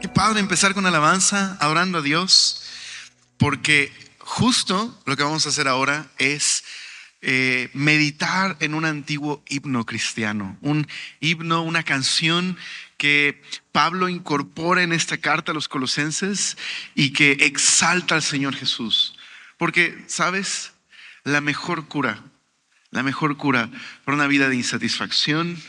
Qué padre empezar con alabanza, adorando a Dios, porque justo lo que vamos a hacer ahora es meditar en un antiguo himno cristiano, un himno, una canción que Pablo incorpora en esta carta a los colosenses y que exalta al Señor Jesús. Porque, ¿sabes? La mejor cura para una vida de insatisfacción,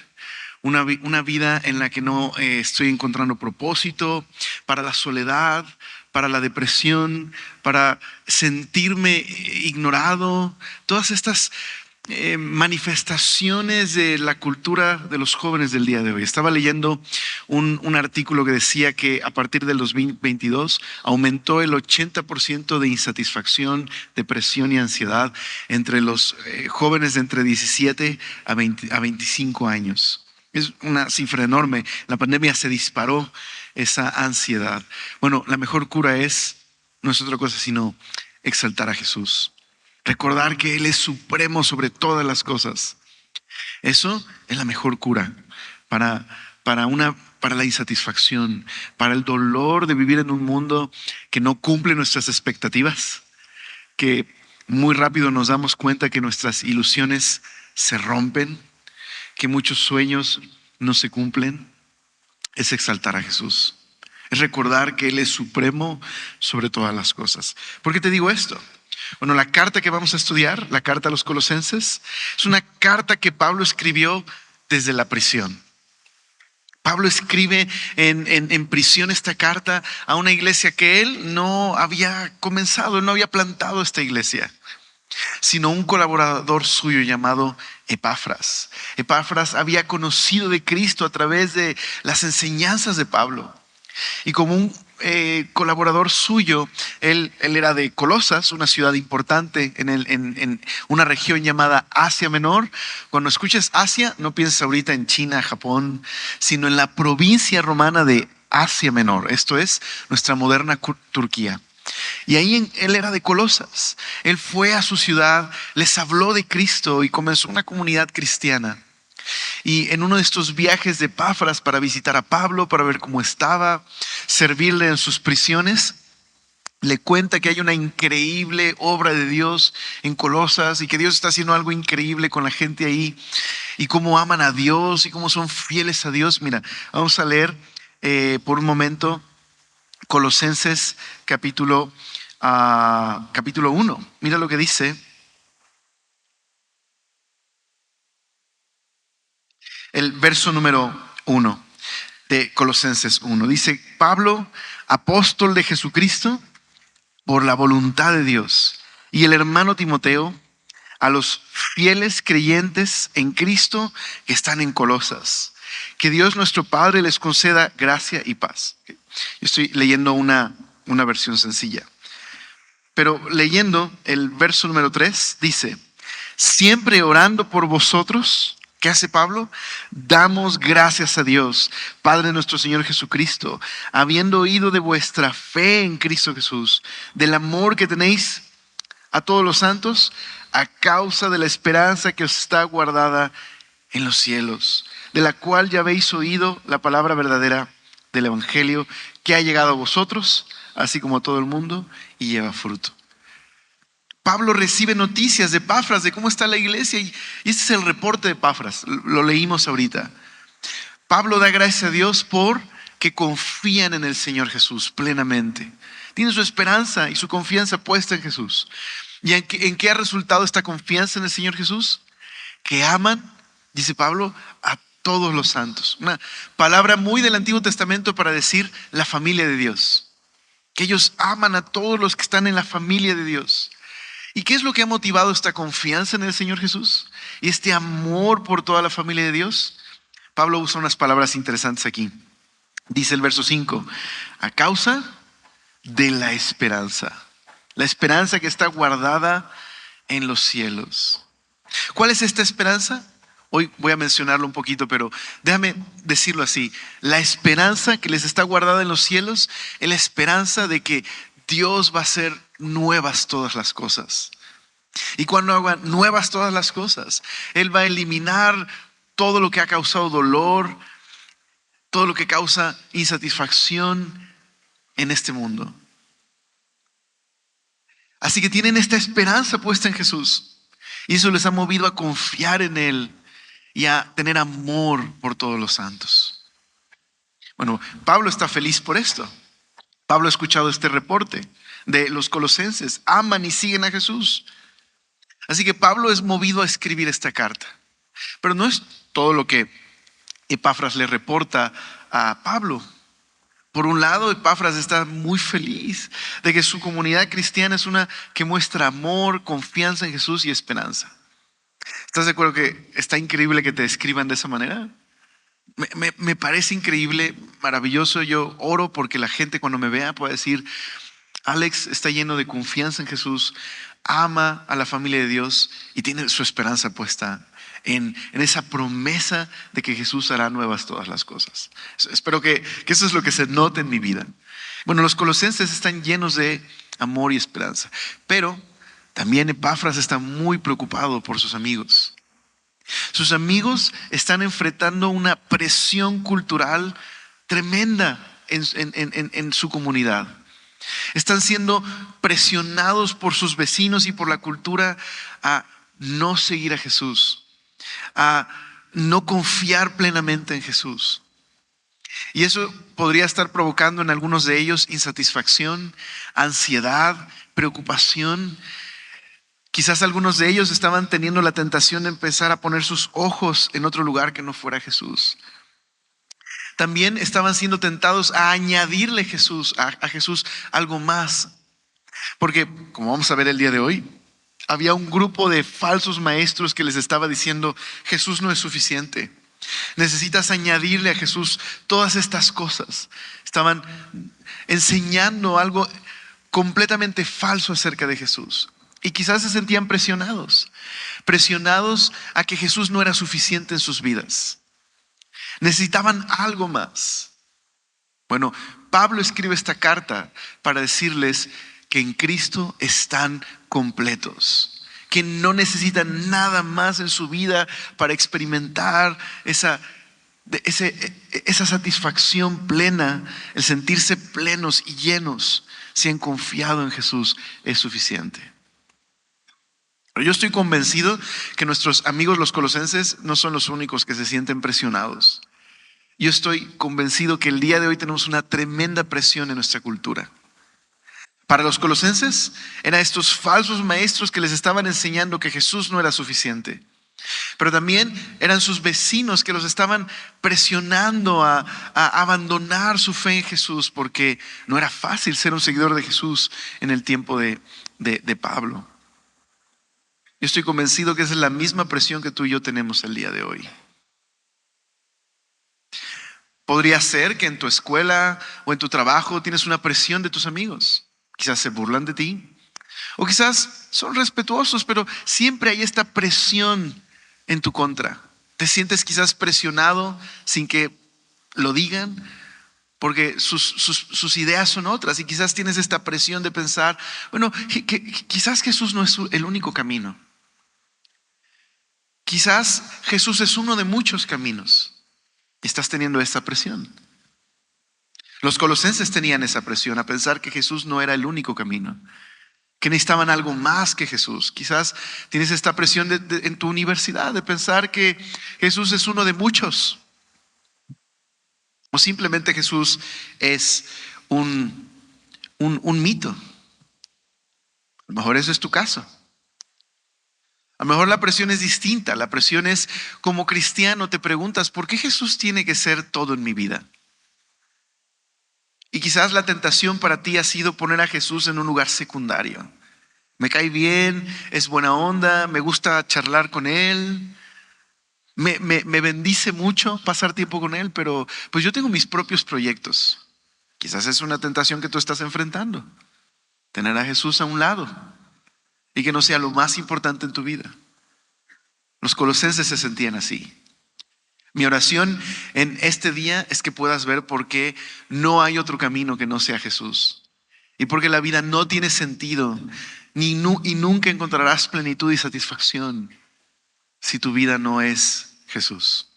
una vida en la que no estoy encontrando propósito, para la soledad, para la depresión, para sentirme ignorado, todas estas manifestaciones de la cultura de los jóvenes del día de hoy. Estaba leyendo un artículo que decía que a partir del 2022 aumentó el 80% de insatisfacción, depresión y ansiedad entre los jóvenes de entre 17 a 25 años. Es una cifra enorme. La pandemia se disparó esa ansiedad. Bueno, la mejor cura no es otra cosa sino exaltar a Jesús. Recordar que Él es supremo sobre todas las cosas. Eso es la mejor cura para la insatisfacción, para el dolor de vivir en un mundo que no cumple nuestras expectativas, que muy rápido nos damos cuenta que nuestras ilusiones se rompen, que muchos sueños no se cumplen. Es exaltar a Jesús. Es recordar que Él es supremo sobre todas las cosas. ¿Por qué te digo esto? Bueno, la carta que vamos a estudiar, la carta a los Colosenses, es una carta que Pablo escribió desde la prisión. Pablo escribe en prisión esta carta a una iglesia que él no había comenzado, no había plantado esta iglesia, sino un colaborador suyo llamado Epafras. Epafras había conocido de Cristo a través de las enseñanzas de Pablo. Y como un colaborador suyo, él era de Colosas, una ciudad importante en una región llamada Asia Menor. Cuando escuches Asia, no pienses ahorita en China, Japón, sino en la provincia romana de Asia Menor. Esto es nuestra moderna Turquía. Y ahí él era de Colosas. Él fue a su ciudad, les habló de Cristo y comenzó una comunidad cristiana. Y en uno de estos viajes de Epafras para visitar a Pablo, para ver cómo estaba, servirle en sus prisiones, le cuenta que hay una increíble obra de Dios en Colosas y que Dios está haciendo algo increíble con la gente ahí y cómo aman a Dios y cómo son fieles a Dios. Mira, vamos a leer por un momento Colosenses capítulo 1. Mira lo que dice. El verso número 1 de Colosenses 1. Dice: Pablo, apóstol de Jesucristo, por la voluntad de Dios, y el hermano Timoteo, a los fieles creyentes en Cristo que están en Colosas. Que Dios nuestro Padre les conceda gracia y paz. Yo estoy leyendo una versión sencilla. Pero leyendo el verso número 3, dice: siempre orando por vosotros. ¿Qué hace Pablo? Damos gracias a Dios, Padre de nuestro Señor Jesucristo, habiendo oído de vuestra fe en Cristo Jesús, del amor que tenéis a todos los santos, a causa de la esperanza que os está guardada en los cielos, de la cual ya habéis oído la palabra verdadera del Evangelio, que ha llegado a vosotros, así como a todo el mundo, y lleva fruto. Pablo recibe noticias de Epafras, de cómo está la iglesia, y este es el reporte de Epafras, lo leímos ahorita. Pablo da gracias a Dios por que confían en el Señor Jesús plenamente. Tienen su esperanza y su confianza puesta en Jesús. ¿Y en qué ha resultado esta confianza en el Señor Jesús? Que aman, dice Pablo, a todos los santos. Una palabra muy del Antiguo Testamento para decir la familia de Dios. Que ellos aman a todos los que están en la familia de Dios. ¿Y qué es lo que ha motivado esta confianza en el Señor Jesús? Y este amor por toda la familia de Dios. Pablo usa unas palabras interesantes aquí. Dice el verso 5, a causa de la esperanza. La esperanza que está guardada en los cielos. ¿Cuál es esta esperanza? Hoy voy a mencionarlo un poquito, pero déjame decirlo así. La esperanza que les está guardada en los cielos es la esperanza de que Dios va a hacer nuevas todas las cosas. Y cuando haga nuevas todas las cosas, Él va a eliminar todo lo que ha causado dolor, todo lo que causa insatisfacción en este mundo. Así que tienen esta esperanza puesta en Jesús. Y eso les ha movido a confiar en Él y a tener amor por todos los santos. Bueno, Pablo está feliz por esto. Pablo ha escuchado este reporte de los colosenses. Aman y siguen a Jesús. Así que Pablo es movido a escribir esta carta. Pero no es todo lo que Epafras le reporta a Pablo. Por un lado, Epafras está muy feliz de que su comunidad cristiana es una que muestra amor, confianza en Jesús y esperanza. ¿Estás de acuerdo que está increíble que te describan de esa manera? Me parece increíble, maravilloso. Yo oro porque la gente cuando me vea pueda decir, Alex está lleno de confianza en Jesús, ama a la familia de Dios y tiene su esperanza puesta en esa promesa de que Jesús hará nuevas todas las cosas. Espero que eso es lo que se note en mi vida. Bueno, los colosenses están llenos de amor y esperanza, pero también Epafras está muy preocupado por sus amigos. Sus amigos están enfrentando una presión cultural tremenda en su comunidad. Están siendo presionados por sus vecinos y por la cultura a no seguir a Jesús, a no confiar plenamente en Jesús. Y eso podría estar provocando en algunos de ellos insatisfacción, ansiedad, preocupación. Quizás algunos de ellos estaban teniendo la tentación de empezar a poner sus ojos en otro lugar que no fuera Jesús. También estaban siendo tentados a añadirle a Jesús algo más. Porque, como vamos a ver el día de hoy, había un grupo de falsos maestros que les estaba diciendo, Jesús no es suficiente. Necesitas añadirle a Jesús todas estas cosas. Estaban enseñando algo completamente falso acerca de Jesús. Y quizás se sentían presionados a que Jesús no era suficiente en sus vidas. Necesitaban algo más. Bueno, Pablo escribe esta carta para decirles que en Cristo están completos, que no necesitan nada más en su vida para experimentar esa satisfacción plena, el sentirse plenos y llenos. Si han confiado en Jesús, es suficiente. Pero yo estoy convencido que nuestros amigos los colosenses no son los únicos que se sienten presionados. Yo estoy convencido que el día de hoy tenemos una tremenda presión en nuestra cultura. Para los colosenses eran estos falsos maestros que les estaban enseñando que Jesús no era suficiente. Pero también eran sus vecinos que los estaban presionando a abandonar su fe en Jesús, porque no era fácil ser un seguidor de Jesús en el tiempo de Pablo. Yo estoy convencido que esa es la misma presión que tú y yo tenemos el día de hoy. Podría ser que en tu escuela o en tu trabajo tienes una presión de tus amigos. Quizás se burlan de ti. O quizás son respetuosos, pero siempre hay esta presión en tu contra. Te sientes quizás presionado sin que lo digan, porque sus ideas son otras. Y quizás tienes esta presión de pensar, bueno, quizás Jesús no es el único camino. Quizás Jesús es uno de muchos caminos. Estás teniendo esta presión. Los colosenses tenían esa presión a pensar que Jesús no era el único camino, que necesitaban algo más que Jesús. Quizás tienes esta presión en tu universidad de pensar que Jesús es uno de muchos. O simplemente Jesús es un mito. A lo mejor eso es tu caso. A lo mejor la presión es distinta. La presión es, como cristiano te preguntas, ¿por qué Jesús tiene que ser todo en mi vida? Y quizás la tentación para ti ha sido poner a Jesús en un lugar secundario. Me cae bien, es buena onda, me gusta charlar con Él, me bendice mucho pasar tiempo con Él, pero pues yo tengo mis propios proyectos. Quizás es una tentación que tú estás enfrentando. Tener a Jesús a un lado y que no sea lo más importante en tu vida. Los colosenses se sentían así. Mi oración en este día es que puedas ver por qué no hay otro camino que no sea Jesús. Y porque la vida no tiene sentido y nunca encontrarás plenitud y satisfacción si tu vida no es Jesús.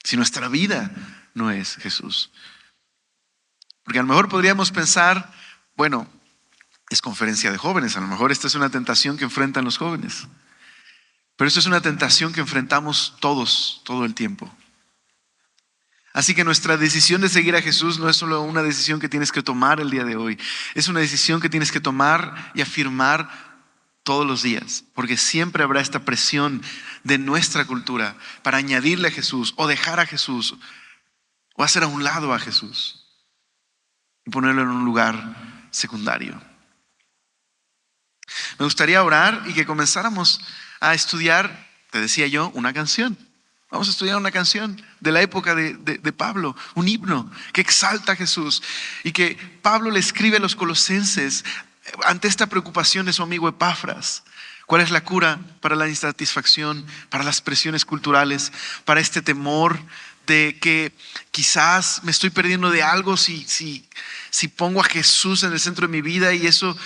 Si nuestra vida no es Jesús. Porque a lo mejor podríamos pensar, bueno, es conferencia de jóvenes, a lo mejor esta es una tentación que enfrentan los jóvenes. Pero esto es una tentación que enfrentamos todos, todo el tiempo. Así que nuestra decisión de seguir a Jesús no es solo una decisión que tienes que tomar el día de hoy. Es una decisión que tienes que tomar y afirmar todos los días. Porque siempre habrá esta presión de nuestra cultura para añadirle a Jesús o dejar a Jesús o hacer a un lado a Jesús y ponerlo en un lugar secundario. Me gustaría orar y que comenzáramos a estudiar, te decía yo, una canción. Vamos a estudiar una canción de la época de Pablo, un himno que exalta a Jesús y que Pablo le escribe a los colosenses ante esta preocupación de su amigo Epafras. ¿Cuál es la cura para la insatisfacción, para las presiones culturales, para este temor de que quizás me estoy perdiendo de algo si pongo a Jesús en el centro de mi vida y eso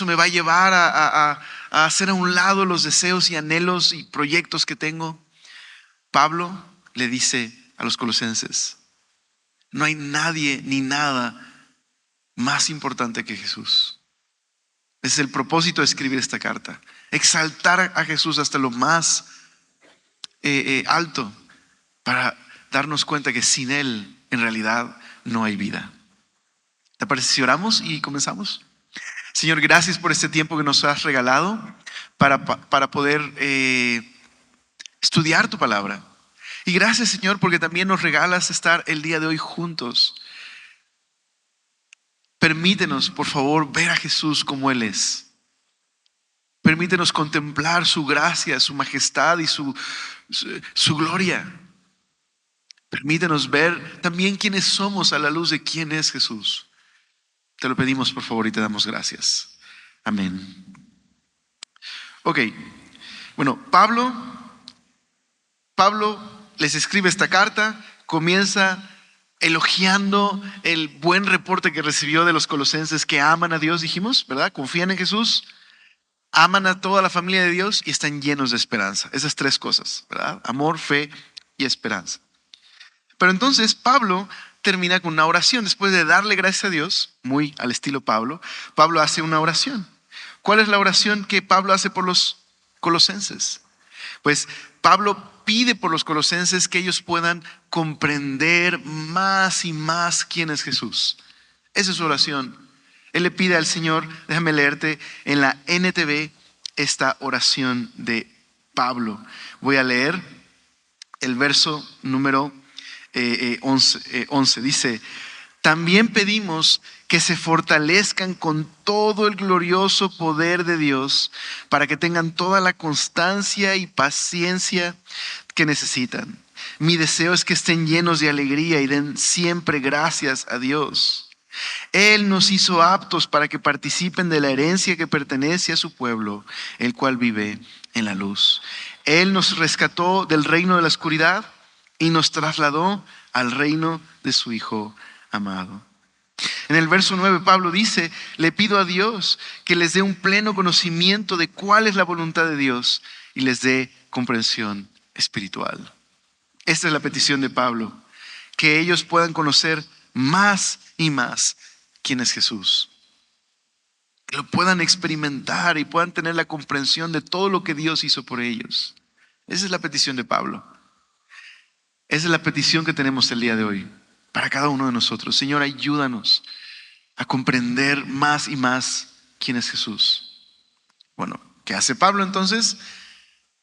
me va a llevar a hacer a un lado los deseos y anhelos y proyectos que tengo? Pablo le dice a los colosenses, no hay nadie ni nada más importante que Jesús. Ese es el propósito de escribir esta carta, exaltar a Jesús hasta lo más alto para darnos cuenta que sin Él en realidad no hay vida. ¿Te parece si oramos y comenzamos? Señor, gracias por este tiempo que nos has regalado para poder estudiar tu palabra. Y gracias, Señor, porque también nos regalas estar el día de hoy juntos. Permítenos, por favor, ver a Jesús como Él es. Permítenos contemplar su gracia, su majestad y su gloria. Permítenos ver también quiénes somos a la luz de quién es Jesús. Te lo pedimos, por favor, y te damos gracias. Amén. Ok, bueno, Pablo les escribe esta carta, comienza elogiando el buen reporte que recibió de los colosenses que aman a Dios, dijimos, ¿verdad? Confían en Jesús, aman a toda la familia de Dios y están llenos de esperanza. Esas tres cosas, ¿verdad? Amor, fe y esperanza. Pero entonces Pablo termina con una oración. Después de darle gracias a Dios, muy al estilo Pablo, Pablo hace una oración. ¿Cuál es la oración que Pablo hace por los colosenses? Pues Pablo pide por los colosenses que ellos puedan comprender más y más quién es Jesús. Esa es su oración. Él le pide al Señor, déjame leerte en la NTV esta oración de Pablo. Voy a leer el verso número 11. Dice, también pedimos que se fortalezcan con todo el glorioso poder de Dios para que tengan toda la constancia y paciencia que necesitan. Mi deseo es que estén llenos de alegría y den siempre gracias a Dios. Él nos hizo aptos para que participen de la herencia que pertenece a su pueblo, el cual vive en la luz. Él nos rescató del reino de la oscuridad y nos trasladó al reino de su Hijo amado. En el verso 9 Pablo dice, le pido a Dios que les dé un pleno conocimiento de cuál es la voluntad de Dios y les dé comprensión espiritual. Esta es la petición de Pablo, que ellos puedan conocer más y más quién es Jesús. Que lo puedan experimentar y puedan tener la comprensión de todo lo que Dios hizo por ellos. Esa es la petición de Pablo. Esa es la petición que tenemos el día de hoy para cada uno de nosotros. Señor, ayúdanos a comprender más y más quién es Jesús. Bueno, ¿qué hace Pablo entonces?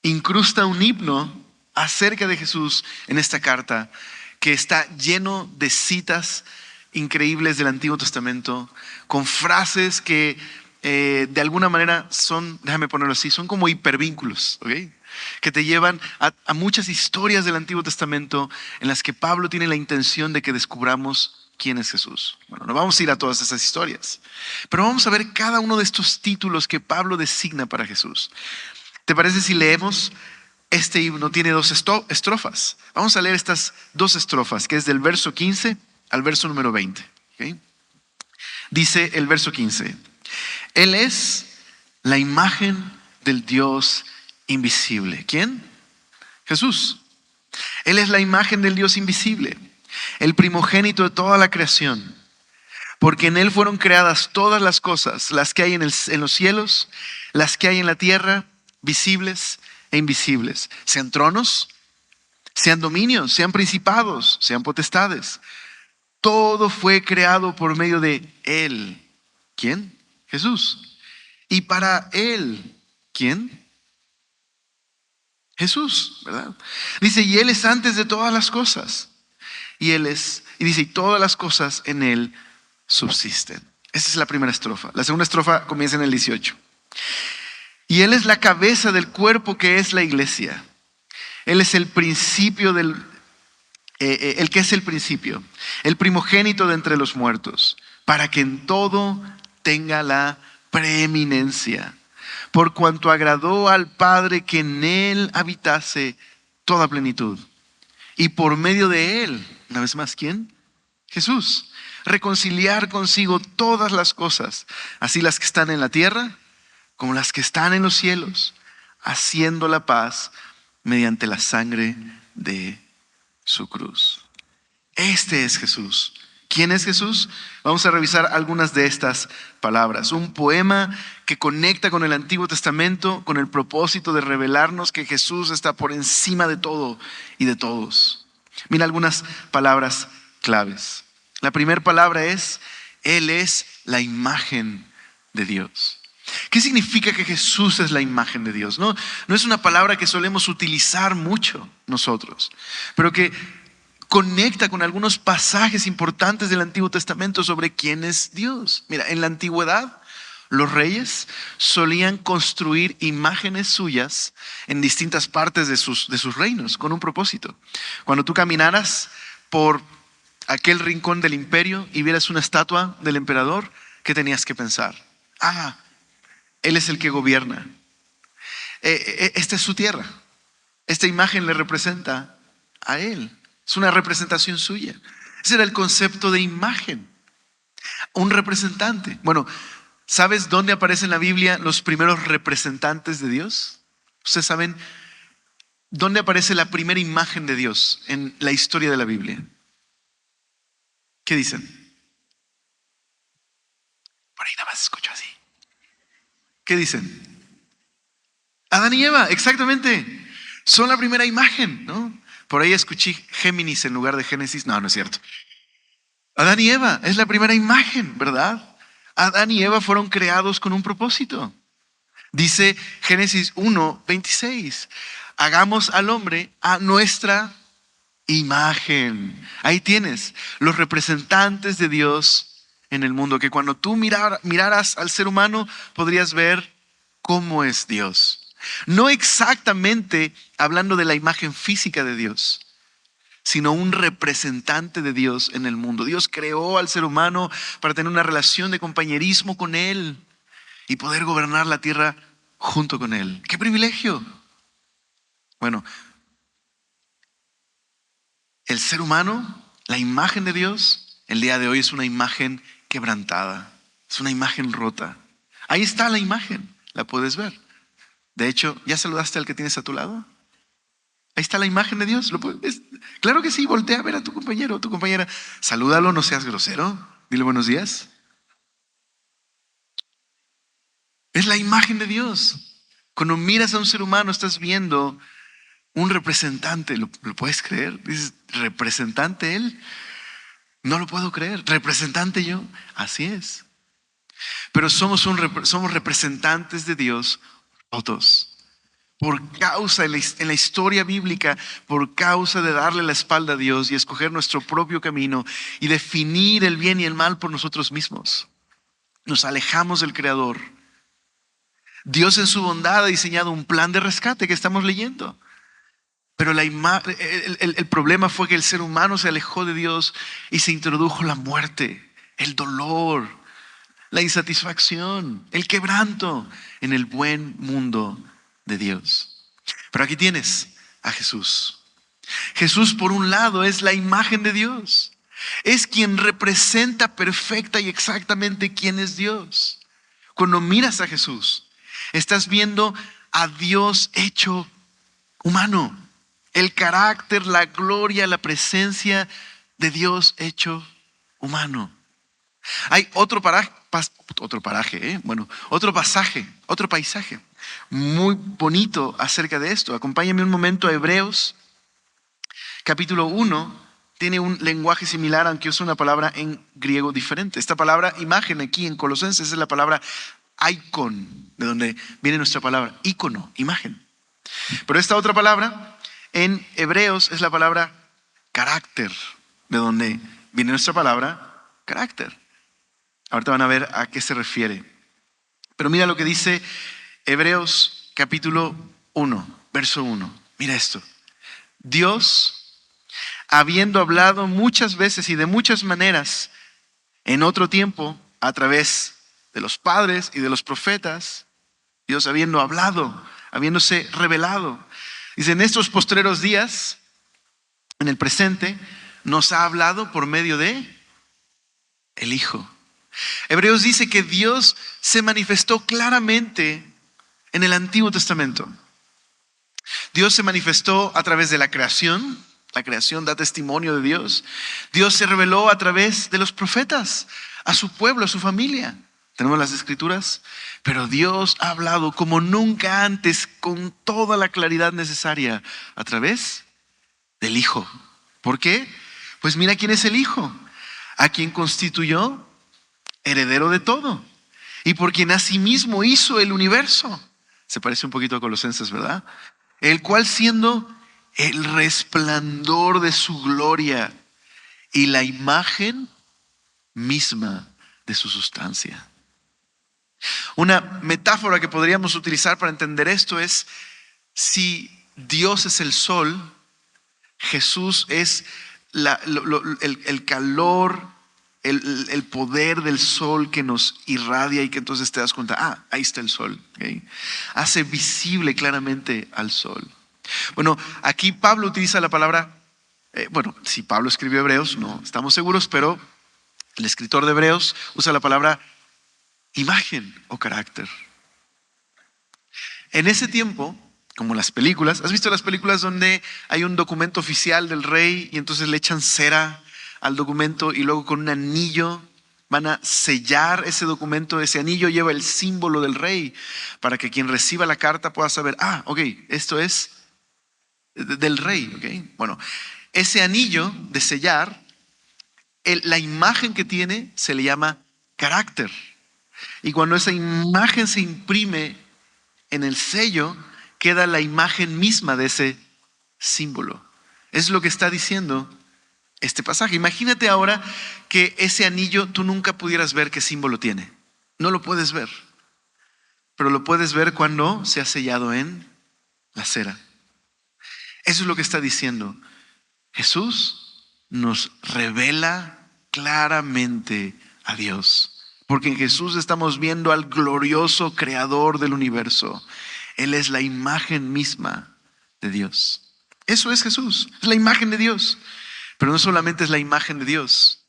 Incrusta un himno acerca de Jesús en esta carta que está lleno de citas increíbles del Antiguo Testamento, con frases que de alguna manera son, déjame ponerlo así, son como hipervínculos, ¿ok? Que te llevan a muchas historias del Antiguo Testamento en las que Pablo tiene la intención de que descubramos quién es Jesús. Bueno, no vamos a ir a todas esas historias, pero vamos a ver cada uno de estos títulos que Pablo designa para Jesús. ¿Te parece si leemos? Este himno tiene dos estrofas. Vamos a leer estas dos estrofas, que es del verso 15 al verso número 20. ¿Okay? Dice el verso 15, Él es la imagen del Dios invisible. ¿Quién? Jesús. Él es la imagen del Dios invisible, el primogénito de toda la creación, porque en Él fueron creadas todas las cosas, las que hay en los cielos, las que hay en la tierra, visibles e invisibles, sean tronos, sean dominios, sean principados, sean potestades. Todo fue creado por medio de Él. ¿Quién? Jesús. Y para Él, ¿quién? Jesús, ¿verdad? Dice, y Él es antes de todas las cosas. Y dice, y todas las cosas en Él subsisten. Esa es la primera estrofa. La segunda estrofa comienza en el 18. Y Él es la cabeza del cuerpo que es la iglesia. Él es el principio el que es el principio, el primogénito de entre los muertos, para que en todo tenga la preeminencia, por cuanto agradó al Padre que en Él habitase toda plenitud. Y por medio de Él, una vez más, ¿quién? Jesús. Reconciliar consigo todas las cosas, así las que están en la tierra como las que están en los cielos, haciendo la paz mediante la sangre de su cruz. Este es Jesús. ¿Quién es Jesús? Vamos a revisar algunas de estas palabras. Un poema que conecta con el Antiguo Testamento con el propósito de revelarnos que Jesús está por encima de todo y de todos. Mira algunas palabras claves. La primera palabra es, Él es la imagen de Dios. ¿Qué significa que Jesús es la imagen de Dios? No es una palabra que solemos utilizar mucho nosotros, pero que conecta con algunos pasajes importantes del Antiguo Testamento sobre quién es Dios. Mira, en la antigüedad, los reyes solían construir imágenes suyas en distintas partes de sus reinos con un propósito. Cuando tú caminaras por aquel rincón del imperio y vieras una estatua del emperador, ¿qué tenías que pensar? Él es el que gobierna. Esta es su tierra. Esta imagen le representa a Él. Es una representación suya. Ese era el concepto de imagen. Un representante. Bueno, ¿sabes dónde aparecen en la Biblia los primeros representantes de Dios? ¿Ustedes saben dónde aparece la primera imagen de Dios en la historia de la Biblia? ¿Qué dicen? Por ahí nada más escucho así. ¿Qué dicen? Adán y Eva, exactamente. Son la primera imagen, ¿no? Por ahí escuché Géminis en lugar de Génesis. No es cierto. Adán y Eva es la primera imagen, ¿verdad? Adán y Eva fueron creados con un propósito. Dice Génesis 1:26. Hagamos al hombre a nuestra imagen. Ahí tienes los representantes de Dios en el mundo, que cuando tú miraras al ser humano podrías ver cómo es Dios. No exactamente hablando de la imagen física de Dios, sino un representante de Dios en el mundo. Dios creó al ser humano para tener una relación de compañerismo con Él y poder gobernar la tierra junto con Él. ¡Qué privilegio! Bueno, el ser humano, la imagen de Dios, el día de hoy es una imagen quebrantada, es una imagen rota. Ahí está la imagen, la puedes ver. De hecho, ¿ya saludaste al que tienes a tu lado? Ahí está la imagen de Dios. Claro que sí, voltea a ver a tu compañero o tu compañera. Salúdalo, no seas grosero. Dile buenos días. Es la imagen de Dios. Cuando miras a un ser humano estás viendo un representante. ¿Lo puedes creer? Dices, ¿representante él? No lo puedo creer. ¿Representante yo? Así es. Pero somos representantes de Dios todos. Por causa, en la historia bíblica, por causa de darle la espalda a Dios y escoger nuestro propio camino y definir el bien y el mal por nosotros mismos, nos alejamos del Creador. Dios en su bondad ha diseñado un plan de rescate que estamos leyendo. Pero el problema fue que el ser humano se alejó de Dios y se introdujo la muerte, el dolor, la insatisfacción, el quebranto en el buen mundo de Dios. Pero aquí tienes a Jesús. Jesús, por un lado, es la imagen de Dios. Es quien representa perfecta y exactamente quién es Dios. Cuando miras a Jesús, estás viendo a Dios hecho humano. El carácter, la gloria, la presencia de Dios hecho humano. Hay otro paisaje muy bonito acerca de esto. Acompáñame un momento a Hebreos, capítulo 1. Tiene un lenguaje similar, aunque usa una palabra en griego diferente. Esta palabra imagen aquí en Colosenses es la palabra icon, de donde viene nuestra palabra ícono, imagen. Pero esta otra palabra en Hebreos es la palabra carácter, de donde viene nuestra palabra carácter. Ahorita van a ver a qué se refiere. Pero mira lo que dice Hebreos capítulo 1, verso 1. Mira esto. Dios, habiendo hablado muchas veces y de muchas maneras en otro tiempo a través de los padres y de los profetas, Dios habiendo hablado, habiéndose revelado. Dice, en estos postreros días, en el presente, nos ha hablado por medio de el Hijo. Hebreos dice que Dios se manifestó claramente en el Antiguo Testamento. Dios se manifestó a través de la creación. La creación da testimonio de Dios. Dios se reveló a través de los profetas, a su pueblo, a su familia. Tenemos las escrituras, pero Dios ha hablado como nunca antes con toda la claridad necesaria a través del Hijo. ¿Por qué? Pues mira quién es el Hijo, a quien constituyó heredero de todo y por quien asimismo hizo el universo. Se parece un poquito a Colosenses, ¿verdad? El cual siendo el resplandor de su gloria y la imagen misma de su sustancia. Una metáfora que podríamos utilizar para entender esto es, si Dios es el sol, Jesús es el calor, el poder del sol que nos irradia y que entonces te das cuenta, ahí está el sol. ¿Okay? Hace visible claramente al sol. Bueno, aquí Pablo utiliza la palabra, si Pablo escribió Hebreos, no estamos seguros, pero el escritor de Hebreos usa la palabra imagen o carácter. En ese tiempo, como las películas, ¿has visto las películas donde hay un documento oficial del rey y entonces le echan cera al documento y luego con un anillo van a sellar ese documento? Ese anillo lleva el símbolo del rey para que quien reciba la carta pueda saber, esto es del rey. ¿Okay? Bueno, ese anillo de sellar, la imagen que tiene se le llama carácter. Y cuando esa imagen se imprime en el sello, queda la imagen misma de ese símbolo. Es lo que está diciendo este pasaje. Imagínate ahora que ese anillo tú nunca pudieras ver qué símbolo tiene. No lo puedes ver. Pero lo puedes ver cuando se ha sellado en la cera. Eso es lo que está diciendo. Jesús nos revela claramente a Dios. Porque en Jesús estamos viendo al glorioso creador del universo. Él es la imagen misma de Dios. Eso es Jesús, es la imagen de Dios. Pero no solamente es la imagen de Dios,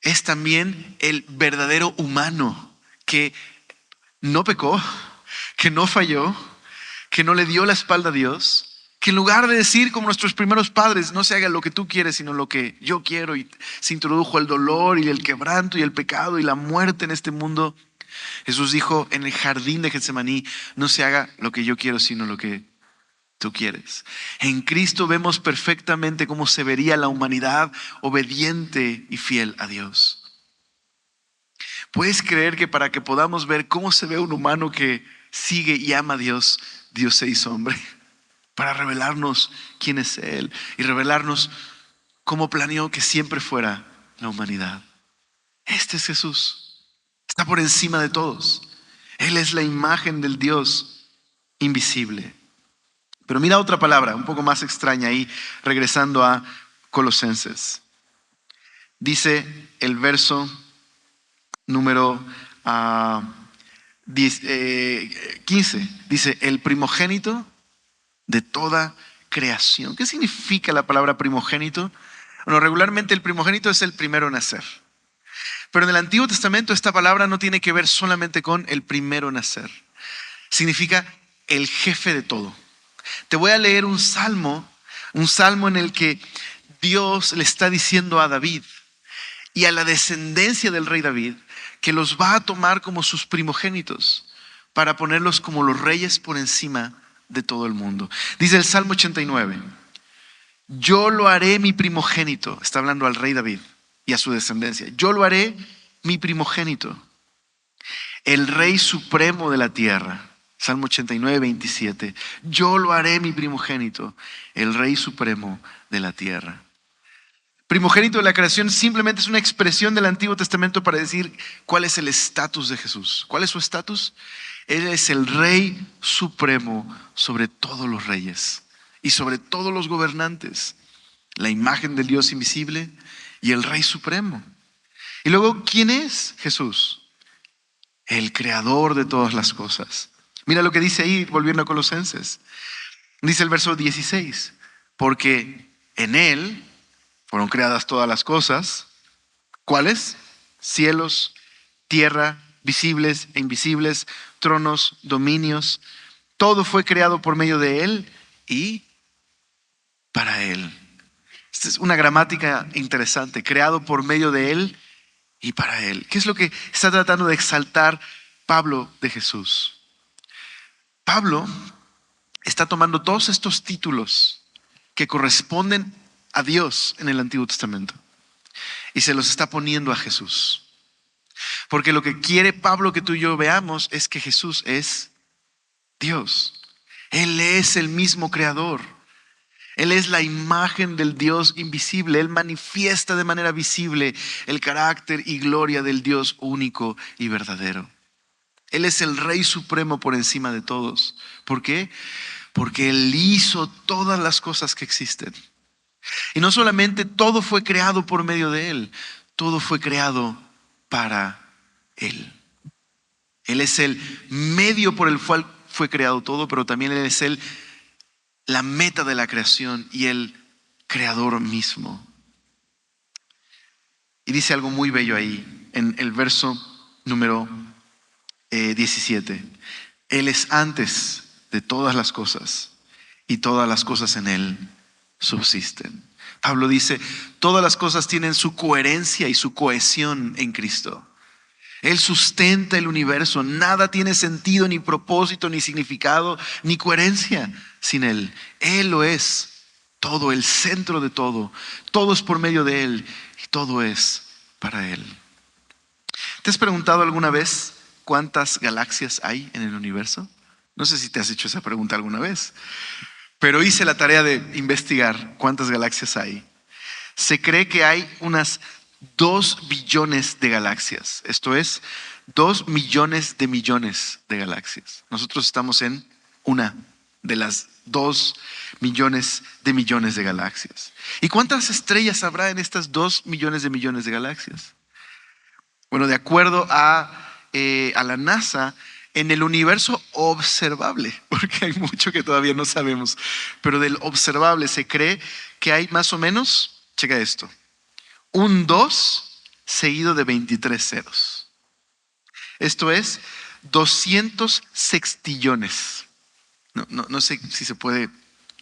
es también el verdadero humano que no pecó, que no falló, que no le dio la espalda a Dios, que en lugar de decir como nuestros primeros padres, no se haga lo que tú quieres, sino lo que yo quiero, y se introdujo el dolor y el quebranto y el pecado y la muerte en este mundo, Jesús dijo en el jardín de Getsemaní, no se haga lo que yo quiero, sino lo que tú quieres. En Cristo vemos perfectamente cómo se vería la humanidad obediente y fiel a Dios. ¿Puedes creer que para que podamos ver cómo se ve un humano que sigue y ama a Dios, Dios se hizo hombre? Para revelarnos quién es Él y revelarnos cómo planeó que siempre fuera la humanidad. Este es Jesús. Está por encima de todos. Él es la imagen del Dios invisible. Pero mira otra palabra un poco más extraña ahí, regresando a Colosenses. Dice el verso número 15. Dice, el primogénito de toda creación. ¿Qué significa la palabra primogénito? Bueno, regularmente el primogénito es el primero en nacer. Pero en el Antiguo Testamento esta palabra no tiene que ver solamente con el primero en nacer. Significa el jefe de todo. Te voy a leer un salmo en el que Dios le está diciendo a David y a la descendencia del rey David que los va a tomar como sus primogénitos para ponerlos como los reyes por encima de todo el mundo. Dice el Salmo 89, yo lo haré mi primogénito. Está hablando al rey David y a su descendencia. Yo lo haré mi primogénito, el rey supremo de la tierra. Salmo 89, 27. Yo lo haré mi primogénito, el rey supremo de la tierra. Primogénito de la creación simplemente es una expresión del Antiguo Testamento para decir cuál es el estatus de Jesús. ¿Cuál es su estatus? Él es el rey supremo sobre todos los reyes y sobre todos los gobernantes. La imagen del Dios invisible y el rey supremo. Y luego, ¿quién es Jesús? El creador de todas las cosas. Mira lo que dice ahí, volviendo a Colosenses. Dice el verso 16, porque en Él fueron creadas todas las cosas. ¿Cuáles? Cielos, tierra, visibles e invisibles, tronos, dominios. Todo fue creado por medio de Él y para Él. Esta es una gramática interesante. Creado por medio de Él y para Él. ¿Qué es lo que está tratando de exaltar Pablo de Jesús? Pablo está tomando todos estos títulos que corresponden a Dios en el Antiguo Testamento y se los está poniendo a Jesús. Porque lo que quiere Pablo que tú y yo veamos es que Jesús es Dios. Él es el mismo creador. Él es la imagen del Dios invisible. Él manifiesta de manera visible el carácter y gloria del Dios único y verdadero. Él es el Rey Supremo por encima de todos. ¿Por qué? Porque Él hizo todas las cosas que existen. Y no solamente todo fue creado por medio de Él, todo fue creado para Él. Él es el medio por el cual fue creado todo, pero también Él es la meta de la creación y el creador mismo. Y dice algo muy bello ahí, en el verso número 17. Él es antes de todas las cosas y todas las cosas en Él subsisten. Pablo dice, todas las cosas tienen su coherencia y su cohesión en Cristo. Él sustenta el universo. Nada tiene sentido, ni propósito, ni significado, ni coherencia sin Él. Él lo es todo, el centro de todo. Todo es por medio de Él y todo es para Él. ¿Te has preguntado alguna vez cuántas galaxias hay en el universo? No sé si te has hecho esa pregunta alguna vez, pero hice la tarea de investigar cuántas galaxias hay. Se cree que hay unas 2 billones de galaxias. Esto es 2 millones de galaxias. Nosotros estamos en una de las 2 millones de galaxias. ¿Y cuántas estrellas habrá en estas 2 millones de galaxias? Bueno, de acuerdo a la NASA, en el universo observable, porque hay mucho que todavía no sabemos, pero del observable se cree que hay más o menos, checa esto, un 2 seguido de 23 ceros. Esto es 200 sextillones. No sé si se puede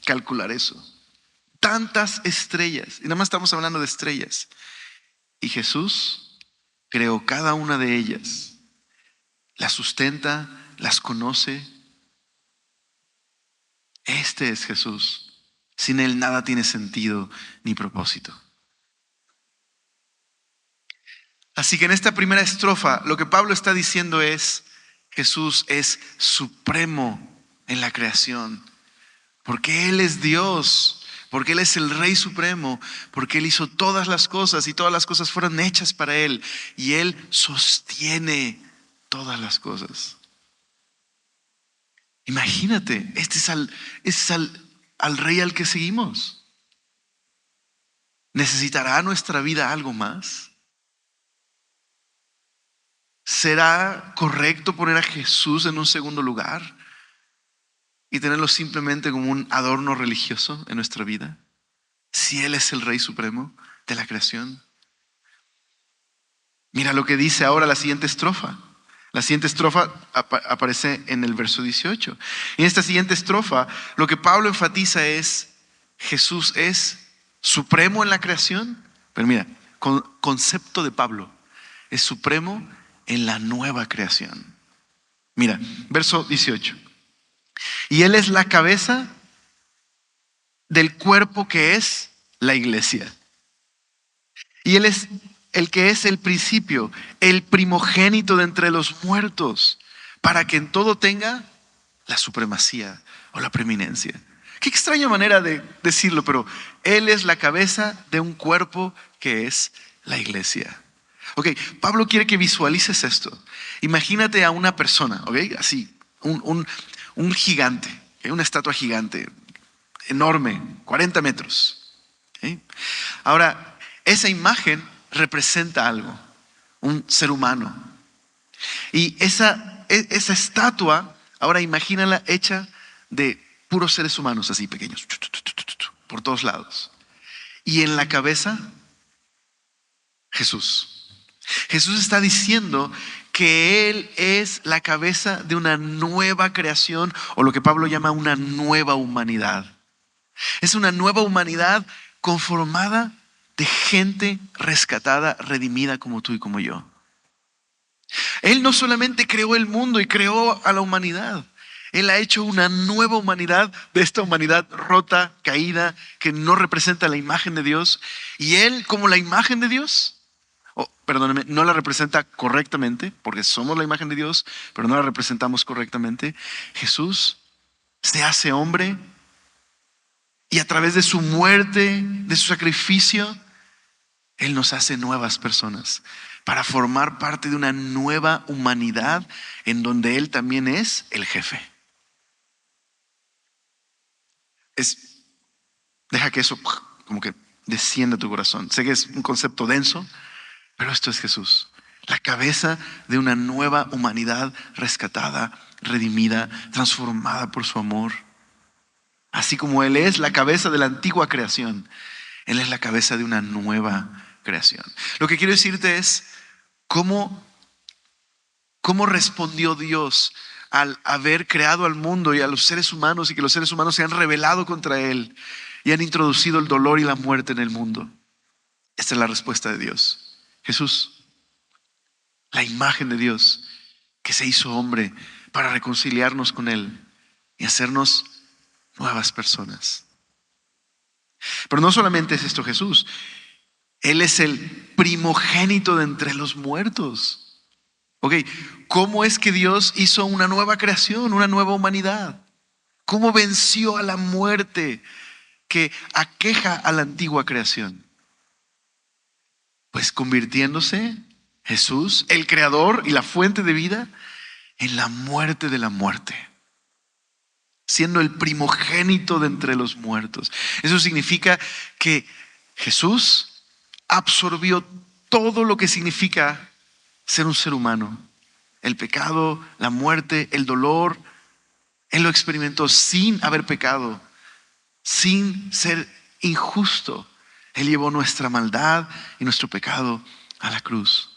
calcular eso. Tantas estrellas. Y nada más estamos hablando de estrellas. Y Jesús creó cada una de ellas. Las sustenta, las conoce. Este es Jesús. Sin Él nada tiene sentido ni propósito. Así que en esta primera estrofa lo que Pablo está diciendo es: Jesús es supremo en la creación, porque Él es Dios, porque Él es el Rey Supremo, porque Él hizo todas las cosas y todas las cosas fueron hechas para Él y Él sostiene todas las cosas. Imagínate, este es al Rey al que seguimos. ¿Necesitará nuestra vida algo más? ¿Será correcto poner a Jesús en un segundo lugar y tenerlo simplemente como un adorno religioso en nuestra vida? Si Él es el Rey Supremo de la creación. Mira lo que dice ahora la siguiente estrofa. La siguiente estrofa aparece en el verso 18. En esta siguiente estrofa lo que Pablo enfatiza es: Jesús es supremo en la creación, pero mira, concepto de Pablo, es supremo en la nueva creación. Mira, verso 18. Y Él es la cabeza del cuerpo que es la iglesia. Y Él es el que es el principio, el primogénito de entre los muertos, para que en todo tenga la supremacía o la preeminencia. Qué extraña manera de decirlo, pero Él es la cabeza de un cuerpo que es la iglesia. Ok, Pablo quiere que visualices esto. Imagínate a una persona, ok, así, un gigante, ¿ok? Una estatua gigante, enorme, 40 metros. ¿Ok? Ahora, esa imagen representa algo, un ser humano. Y esa estatua, ahora imagínala hecha de puros seres humanos así pequeños, por todos lados. Y en la cabeza, Jesús. Jesús está diciendo que Él es la cabeza de una nueva creación, o lo que Pablo llama una nueva humanidad. Es una nueva humanidad conformada de gente rescatada, redimida como tú y como yo. Él no solamente creó el mundo y creó a la humanidad. Él ha hecho una nueva humanidad de esta humanidad rota, caída, que no representa la imagen de Dios. Y Él, como la imagen de Dios, perdóneme, no la representa correctamente, porque somos la imagen de Dios, pero no la representamos correctamente. Jesús se hace hombre y a través de su muerte, de su sacrificio, Él nos hace nuevas personas para formar parte de una nueva humanidad en donde Él también es el jefe. Deja que eso como que descienda a tu corazón. Sé que es un concepto denso, pero esto es Jesús, la cabeza de una nueva humanidad rescatada, redimida, transformada por su amor. Así como Él es la cabeza de la antigua creación, Él es la cabeza de una nueva creación. Lo que quiero decirte es cómo respondió Dios al haber creado al mundo y a los seres humanos, y que los seres humanos se han rebelado contra Él y han introducido el dolor y la muerte en el mundo. Esta es la respuesta de Dios. Jesús, la imagen de Dios que se hizo hombre para reconciliarnos con Él y hacernos nuevas personas. Pero no solamente es esto Jesús, Él es el primogénito de entre los muertos. Ok, ¿cómo es que Dios hizo una nueva creación, una nueva humanidad? ¿Cómo venció a la muerte que aqueja a la antigua creación? Pues convirtiéndose Jesús, el creador y la fuente de vida, en la muerte de la muerte, siendo el primogénito de entre los muertos. Eso significa que Jesús absorbió todo lo que significa ser un ser humano. El pecado, la muerte, el dolor. Él lo experimentó sin haber pecado, sin ser injusto. Él llevó nuestra maldad y nuestro pecado a la cruz.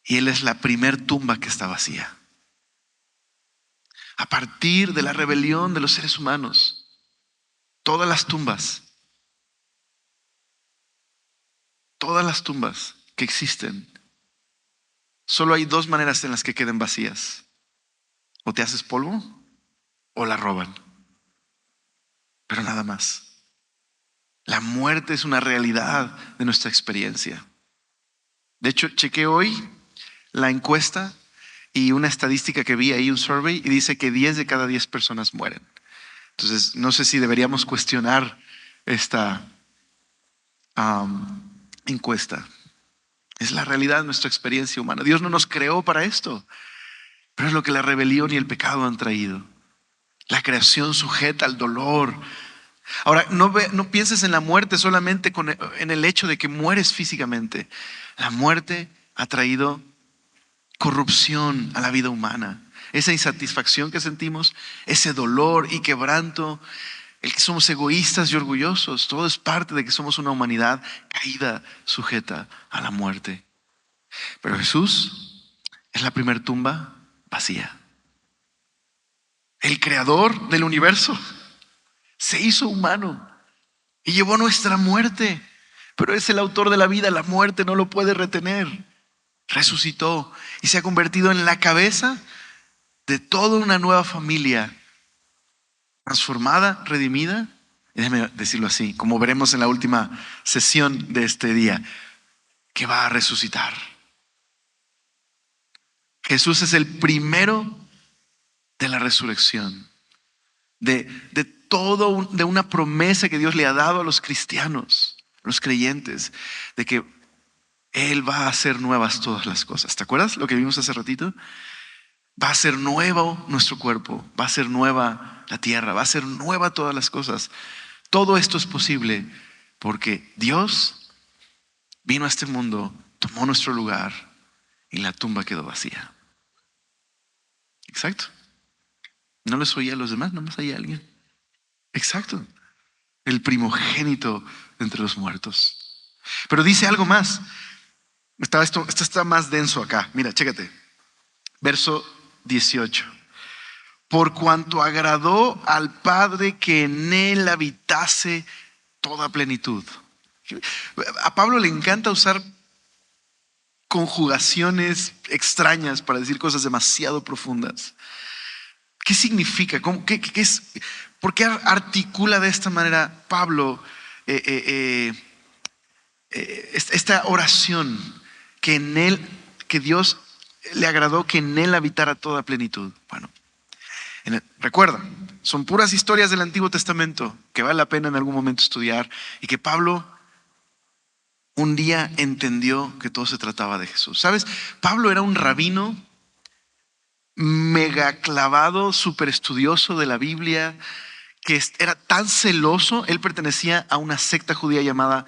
Y Él es la primer tumba que está vacía. A partir de la rebelión de los seres humanos, todas las tumbas que existen, solo hay dos maneras en las que queden vacías. O te haces polvo o la roban. Pero nada más. La muerte es una realidad de nuestra experiencia. De hecho, chequé hoy la encuesta y una estadística que vi ahí, un survey, y dice que 10 de cada 10 personas mueren. Entonces, no sé si deberíamos cuestionar esta encuesta. Es la realidad de nuestra experiencia humana. Dios no nos creó para esto, pero es lo que la rebelión y el pecado han traído. La creación sujeta al dolor. Ahora, no pienses en la muerte solamente en el hecho de que mueres físicamente. La muerte ha traído corrupción a la vida humana. Esa insatisfacción que sentimos, ese dolor y quebranto, el que somos egoístas y orgullosos, todo es parte de que somos una humanidad caída, sujeta a la muerte. Pero Jesús es la primer tumba vacía. El creador del universo se hizo humano y llevó nuestra muerte. Pero es el autor de la vida, la muerte no lo puede retener. Resucitó y se ha convertido en la cabeza de toda una nueva familia, transformada, redimida. Y déjeme decirlo así, como veremos en la última sesión de este día, que va a resucitar. Jesús es el primero de la resurrección, de una promesa que Dios le ha dado a los cristianos, los creyentes, de que Él va a hacer nuevas todas las cosas. ¿Te acuerdas lo que vimos hace ratito? Va a ser nuevo nuestro cuerpo, va a ser nueva la tierra, va a ser nueva todas las cosas. Todo esto es posible porque Dios vino a este mundo, tomó nuestro lugar y la tumba quedó vacía. Exacto. No les oía a los demás, nomás oía a alguien. Exacto. El primogénito entre los muertos. Pero dice algo más. Esto está más denso acá. Mira, chécate. Verso 18. Por cuanto agradó al Padre que en él habitase toda plenitud. A Pablo le encanta usar conjugaciones extrañas para decir cosas demasiado profundas. ¿Qué significa? ¿Qué es? ¿Por qué articula de esta manera Pablo esta oración que Dios le agradó que en él habitara toda plenitud? Bueno, recuerda, son puras historias del Antiguo Testamento que vale la pena en algún momento estudiar y que Pablo un día entendió que todo se trataba de Jesús. ¿Sabes? Pablo era un rabino mega clavado, súper estudioso de la Biblia, que era tan celoso. Él pertenecía a una secta judía llamada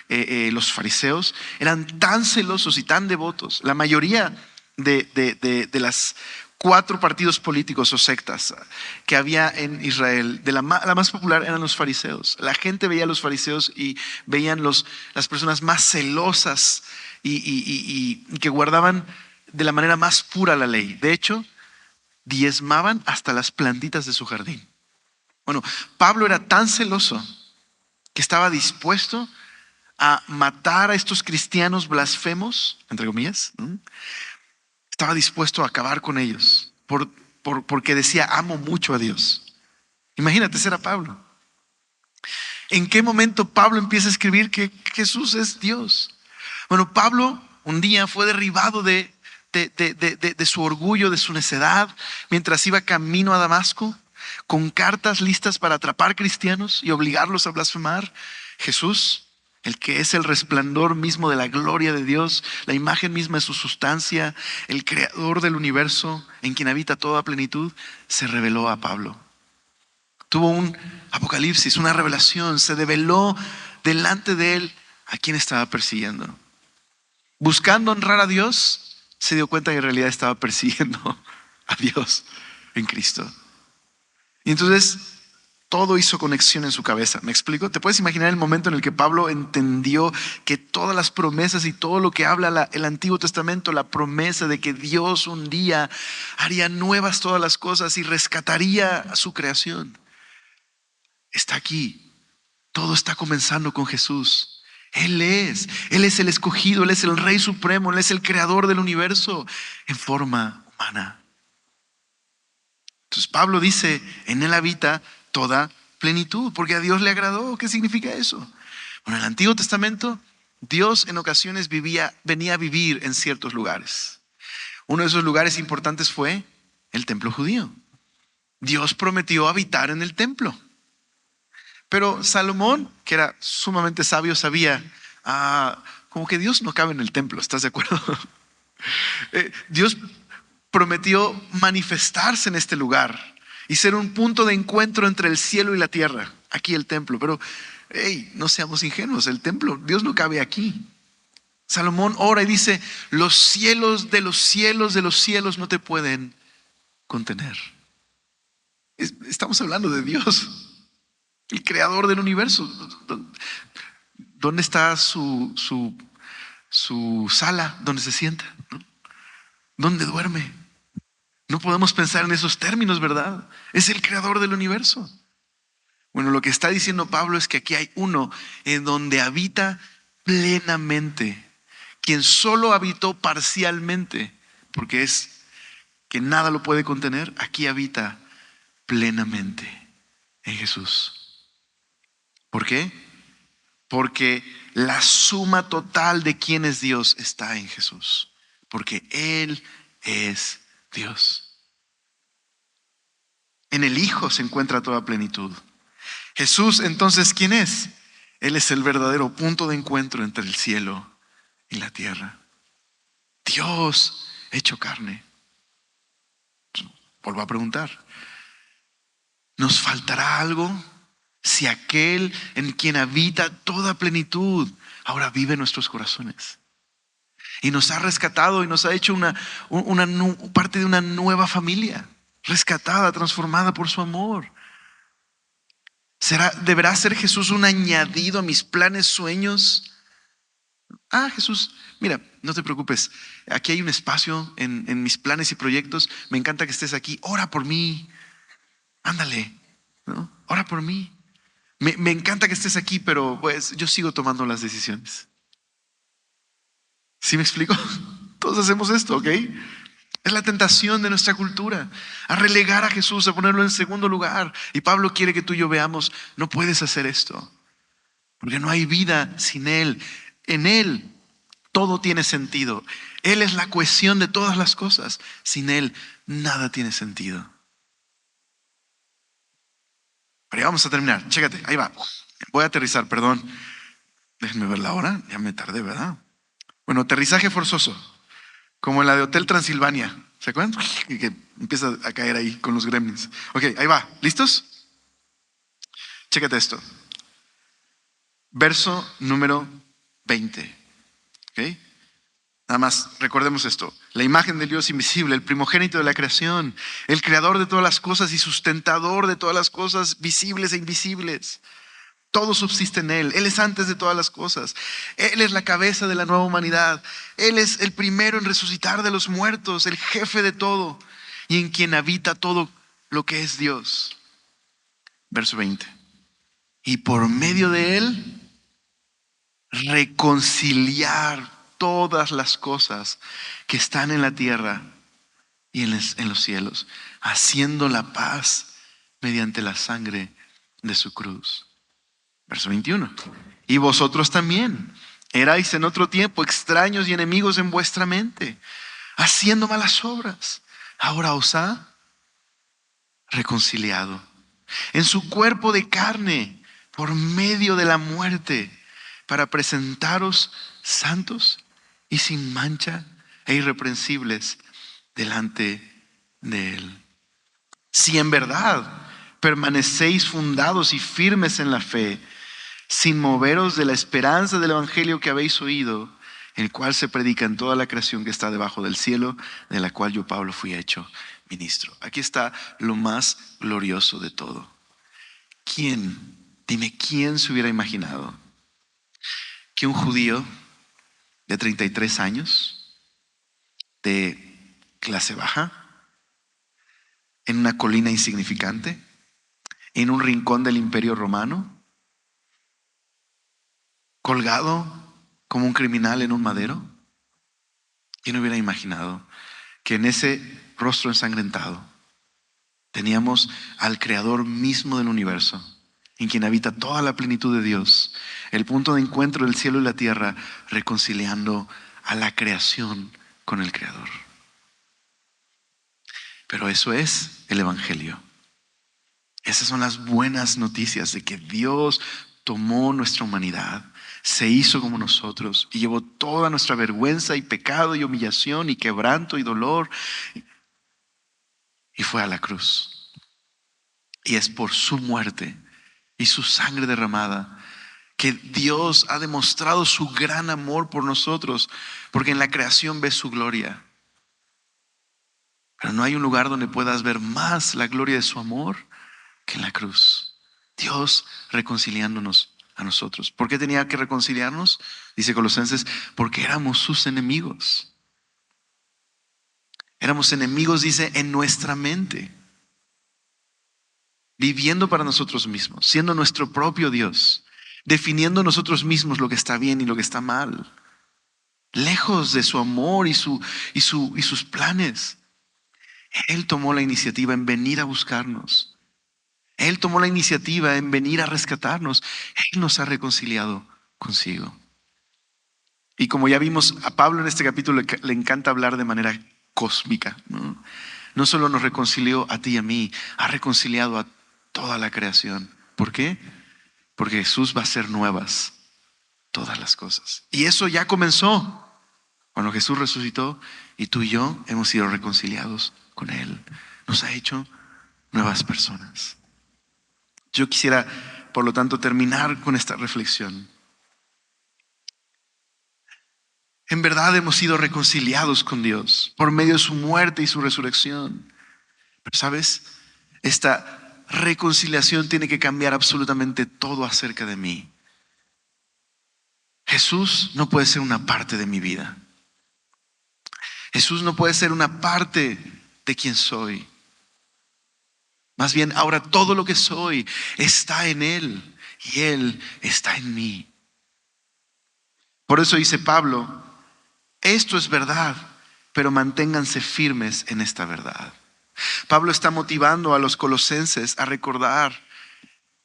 los fariseos. Eran tan celosos y tan devotos. La mayoría de las 4 partidos políticos o sectas que había en Israel, la más popular eran los fariseos. La gente veía a los fariseos y veían las personas más celosas y que guardaban de la manera más pura la ley. De hecho, diezmaban hasta las plantitas de su jardín. Bueno, Pablo era tan celoso que estaba dispuesto a matar a estos cristianos blasfemos, entre comillas. Estaba dispuesto a acabar con ellos porque decía, amo mucho a Dios. Imagínate, ese era Pablo. ¿En qué momento Pablo empieza a escribir que Jesús es Dios? Bueno, Pablo un día fue derribado de su orgullo, de su necedad, mientras iba camino a Damasco, con cartas listas para atrapar cristianos y obligarlos a blasfemar. Jesús, el que es el resplandor mismo de la gloria de Dios, la imagen misma de su sustancia, el creador del universo, en quien habita toda plenitud, se reveló a Pablo. Tuvo un apocalipsis, una revelación, se develó delante de él a quien estaba persiguiendo. Buscando honrar a Dios, se dio cuenta que en realidad estaba persiguiendo a Dios en Cristo. Y entonces todo hizo conexión en su cabeza. ¿Me explico? ¿Te puedes imaginar el momento en el que Pablo entendió que todas las promesas y todo lo que habla el Antiguo Testamento, la promesa de que Dios un día haría nuevas todas las cosas y rescataría a su creación, está aquí? Todo está comenzando con Jesús. Él es el escogido, Él es el Rey Supremo, Él es el creador del universo en forma humana. Entonces Pablo dice, en Él habita toda plenitud, porque a Dios le agradó. ¿Qué significa eso? Bueno, en el Antiguo Testamento, Dios en ocasiones venía a vivir en ciertos lugares. Uno de esos lugares importantes fue el templo judío. Dios prometió habitar en el templo. Pero Salomón, que era sumamente sabio, sabía, como que Dios no cabe en el templo, ¿estás de acuerdo? Dios prometió manifestarse en este lugar y ser un punto de encuentro entre el cielo y la tierra, aquí el templo. Pero, no seamos ingenuos, el templo, Dios no cabe aquí. Salomón ora y dice, los cielos de los cielos de los cielos no te pueden contener. Estamos hablando de Dios, el creador del universo. ¿Dónde está su sala donde se sienta? ¿Dónde duerme? No podemos pensar en esos términos, ¿verdad? Es el creador del universo. Bueno, lo que está diciendo Pablo es que aquí hay uno en donde habita plenamente, quien solo habitó parcialmente, porque es que nada lo puede contener, aquí habita plenamente en Jesús. ¿Por qué? Porque la suma total de quién es Dios está en Jesús, porque Él es Dios. En el Hijo se encuentra toda plenitud. Jesús, entonces, ¿quién es? Él es el verdadero punto de encuentro entre el cielo y la tierra. Dios hecho carne. Vuelvo a preguntar, ¿nos faltará algo si aquel en quien habita toda plenitud ahora vive en nuestros corazones? Y nos ha rescatado y nos ha hecho parte de una nueva familia, rescatada, transformada por su amor. ¿Deberá ser Jesús un añadido a mis planes, sueños? Jesús, mira, no te preocupes. Aquí hay un espacio en mis planes y proyectos. Me encanta que estés aquí. Ora por mí. Ándale, ¿no? Ora por mí. Me encanta que estés aquí, pero pues yo sigo tomando las decisiones. ¿Sí me explico? Todos hacemos esto, ¿ok? Es la tentación de nuestra cultura, a relegar a Jesús, a ponerlo en segundo lugar. Y Pablo quiere que tú y yo veamos, no puedes hacer esto, porque no hay vida sin Él. En Él todo tiene sentido. Él es la cohesión de todas las cosas. Sin Él nada tiene sentido. Pero ya vamos a terminar. Chécate, ahí va. Voy a aterrizar, perdón. Déjenme ver la hora, ya me tardé, ¿verdad? Bueno, aterrizaje forzoso, como la de Hotel Transilvania. ¿Se acuerdan? Que empieza a caer ahí con los gremlins. Ok, ahí va. ¿Listos? Chécate esto. Verso número 20. ¿Ok? Nada más recordemos esto. La imagen del Dios invisible, el primogénito de la creación, el creador de todas las cosas y sustentador de todas las cosas visibles e invisibles. Todo subsiste en Él. Él es antes de todas las cosas. Él es la cabeza de la nueva humanidad. Él es el primero en resucitar de los muertos, el jefe de todo y en quien habita todo lo que es Dios. Verso 20. Y por medio de Él, reconciliar todas las cosas que están en la tierra y en los cielos, haciendo la paz mediante la sangre de su cruz. Verso 21. Y vosotros también erais en otro tiempo extraños y enemigos en vuestra mente, haciendo malas obras. Ahora os ha reconciliado en su cuerpo de carne por medio de la muerte, para presentaros santos y sin mancha e irreprensibles delante de Él. Si en verdad permanecéis fundados y firmes en la fe, sin moveros de la esperanza del evangelio que habéis oído, el cual se predica en toda la creación que está debajo del cielo, de la cual yo, Pablo, fui hecho ministro. Aquí está lo más glorioso de todo. Dime, quién se hubiera imaginado que un judío de 33 años, de clase baja, en una colina insignificante, en un rincón del Imperio Romano, colgado como un criminal en un madero? ¿Quién hubiera imaginado que en ese rostro ensangrentado teníamos al creador mismo del universo, en quien habita toda la plenitud de Dios, el punto de encuentro del cielo y la tierra, reconciliando a la creación con el creador? Pero eso es el evangelio. Esas son las buenas noticias de que Dios tomó nuestra humanidad, se hizo como nosotros y llevó toda nuestra vergüenza y pecado y humillación y quebranto y dolor y fue a la cruz. Y es por su muerte y su sangre derramada que Dios ha demostrado su gran amor por nosotros, porque en la creación ves su gloria. Pero no hay un lugar donde puedas ver más la gloria de su amor que en la cruz. Dios reconciliándonos a nosotros. ¿Por qué tenía que reconciliarnos? Dice Colosenses, porque éramos sus enemigos. Éramos enemigos, dice, en nuestra mente. viviendo para nosotros mismos, siendo nuestro propio Dios, definiendo nosotros mismos lo que está bien y lo que está mal, lejos de su amor y sus planes. Él tomó la iniciativa en venir a buscarnos. Él tomó la iniciativa en venir a rescatarnos. Él nos ha reconciliado consigo. Y como ya vimos, a Pablo en este capítulo le encanta hablar de manera cósmica, ¿no? No solo nos reconcilió a ti y a mí, ha reconciliado a toda la creación. ¿Por qué? Porque Jesús va a hacer nuevas todas las cosas. Y eso ya comenzó cuando Jesús resucitó y tú y yo hemos sido reconciliados con Él. Nos ha hecho nuevas personas. Yo quisiera, por lo tanto, terminar con esta reflexión. En verdad hemos sido reconciliados con Dios por medio de su muerte y su resurrección. Pero ¿sabes? Esta reconciliación tiene que cambiar absolutamente todo acerca de mí. Jesús no puede ser una parte de mi vida. Jesús no puede ser una parte de quien soy. Más bien, ahora todo lo que soy está en Él y Él está en mí. Por eso dice Pablo, esto es verdad, pero manténganse firmes en esta verdad. Pablo está motivando a los colosenses a recordar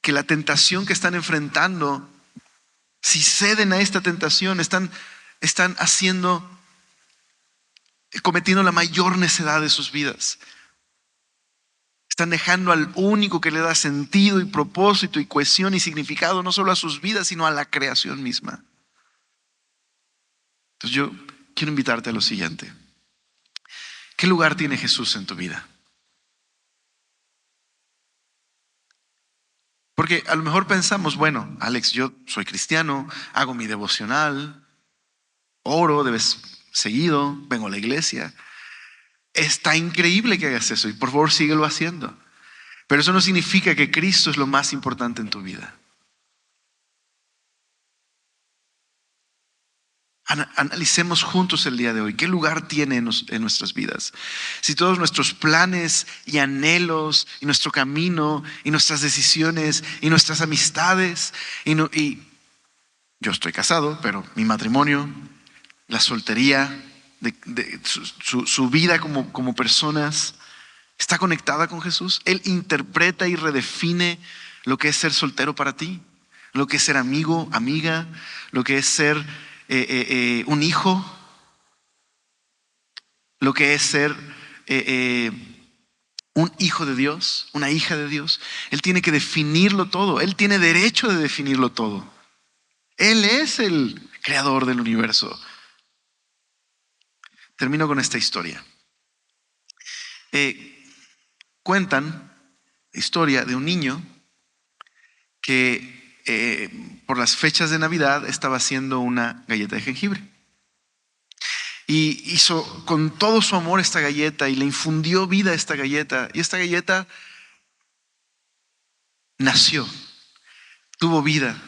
que la tentación que están enfrentando, si ceden a esta tentación, están cometiendo la mayor necedad de sus vidas. Están dejando al único que le da sentido y propósito y cohesión y significado no solo a sus vidas, sino a la creación misma. Entonces yo quiero invitarte a lo siguiente. ¿Qué lugar tiene Jesús en tu vida? Porque a lo mejor pensamos, bueno, Alex, yo soy cristiano, hago mi devocional, oro de vez seguido, vengo a la iglesia. Está increíble que hagas eso y por favor síguelo haciendo. Pero eso no significa que Cristo es lo más importante en tu vida. Analicemos juntos el día de hoy. ¿Qué lugar tiene en nuestras vidas? Si todos nuestros planes y anhelos y nuestro camino y nuestras decisiones y nuestras amistades y yo estoy casado, pero mi matrimonio, la soltería, su vida como personas, ¿está conectada con Jesús? Él interpreta y redefine lo que es ser soltero para ti, lo que es ser amigo, amiga, lo que es ser un hijo, lo que es ser un hijo de Dios, una hija de Dios. Él tiene que definirlo todo. Él tiene derecho de definirlo todo. Él es el creador del universo. Termino con esta historia. Cuentan la historia de un niño que por las fechas de Navidad estaba haciendo una galleta de jengibre. Y hizo con todo su amor esta galleta y le infundió vida a esta galleta. Y esta galleta nació, tuvo vida.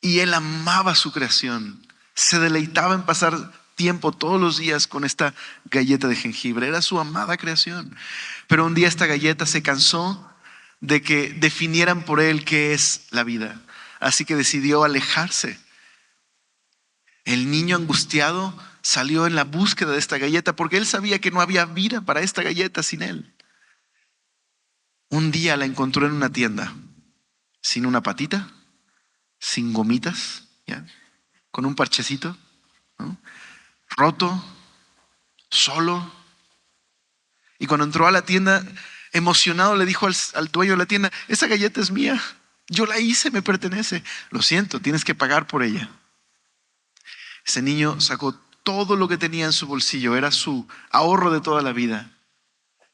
Y él amaba su creación. Se deleitaba en pasar tiempo todos los días con esta galleta de jengibre. Era su amada creación. Pero un día esta galleta se cansó de que definieran por él qué es la vida. Así que decidió alejarse. El niño angustiado salió en la búsqueda de esta galleta porque él sabía que no había vida para esta galleta sin él. Un día la encontró en una tienda, sin una patita, sin gomitas, ¿ya? Con un parchecito, ¿no? Roto, solo. Y cuando entró a la tienda, emocionado le dijo al dueño de la tienda, esa galleta es mía, yo la hice, me pertenece. Lo siento, tienes que pagar por ella. Ese niño sacó todo lo que tenía en su bolsillo, era su ahorro de toda la vida.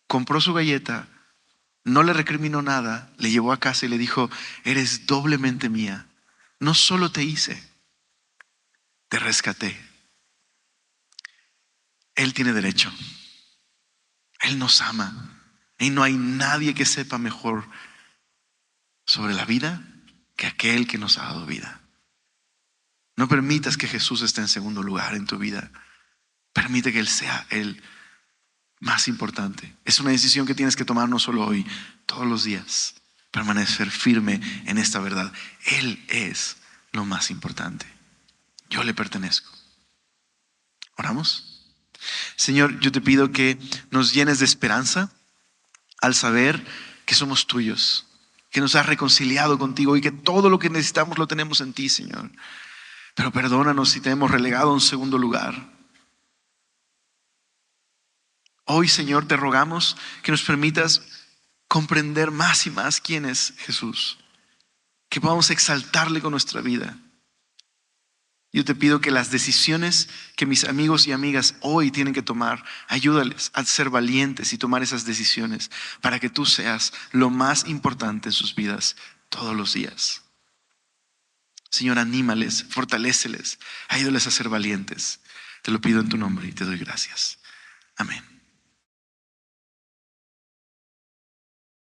Compró su galleta, no le recriminó nada, le llevó a casa y le dijo, eres doblemente mía. No solo te hice, te rescaté. Él tiene derecho. Él nos ama. Y no hay nadie que sepa mejor sobre la vida que aquel que nos ha dado vida. No permitas que Jesús esté en segundo lugar en tu vida. Permite que Él sea el más importante. Es una decisión que tienes que tomar no solo hoy, todos los días. permanecer firme en esta verdad. Él es lo más importante. Yo le pertenezco. ¿Oramos? Señor, yo te pido que nos llenes de esperanza al saber que somos tuyos, que nos has reconciliado contigo y que todo lo que necesitamos lo tenemos en ti, Señor. Pero perdónanos si te hemos relegado a un segundo lugar. Hoy, Señor, te rogamos que nos permitas comprender más y más quién es Jesús, que podamos exaltarle con nuestra vida. Yo te pido que las decisiones que mis amigos y amigas hoy tienen que tomar, ayúdales a ser valientes y tomar esas decisiones para que tú seas lo más importante en sus vidas todos los días. Señor, anímales, fortaléceles, ayúdales a ser valientes. Te lo pido en tu nombre y te doy gracias. Amén.